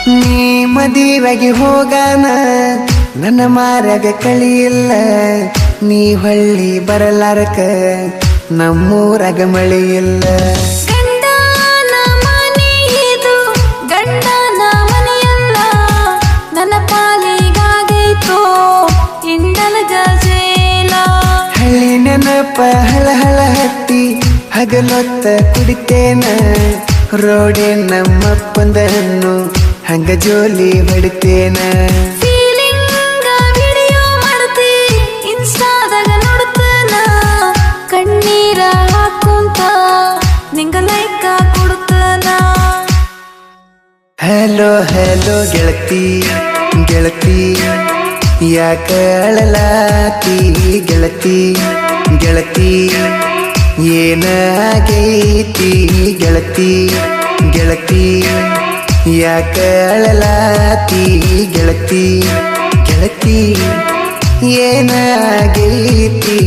ನೀ ಮದುವೆಗೆ ಹೋಗಾನ ನನ್ನ ಮಾರ್ಯಾಗ ಕಳಿಯಿಲ್ಲ ನೀ ಹೊಳ್ಳಿ ಬರಲಾರಕ ನಮ್ಮೂರಾಗ ಮಳೆಯಿಲ್ಲ ಗಂಡನ ಮನೆ ಇದು ಗಂಡನ ಮನೆಯಲ್ಲ ನನ್ನ ಪಾಲಿಗಾಗೈತೋ ಇಂಡಲ ಗಜೇಲ ಹಳ್ಳಿ ನೆನಪ ಹಳ ಹಳ ಹತ್ತಿ ಹಗಲೊತ್ತ ಕುಡಿತೇನ ರೋಡೆ ನಮ್ಮಪ್ಪಂದನ್ನು ಹಂಗ ಜೋಲಿ ಹೊಡಿತೇನ ಫೀಲಿಂಗ ವಿಡಿಯೋ ಮಾಡ್ತಿ ಇನ್ಸ್ಟಾದಾಗ ನೋಡ್ತನ ಕಣ್ಣೀರ ಹಾಕುಂತ ನಿಂಗ ಲೈಕ ಕೊಡ್ತನ ಹಲೋ ಹಲೋ ಗೆಳತಿ ಗೆಳತಿ ಯಾಕ ಅಳಲಾತಿ ಗೆಳತಿ ಗೆಳತಿ ಏನಾಗೈತಿ ಗೆಳತಿ ಗೆಳತಿ ಯಾಕ ಅಳಲಾತಿ ಗೆಳತಿ ಗೆಳತಿ ಏನಾಗೈತಿ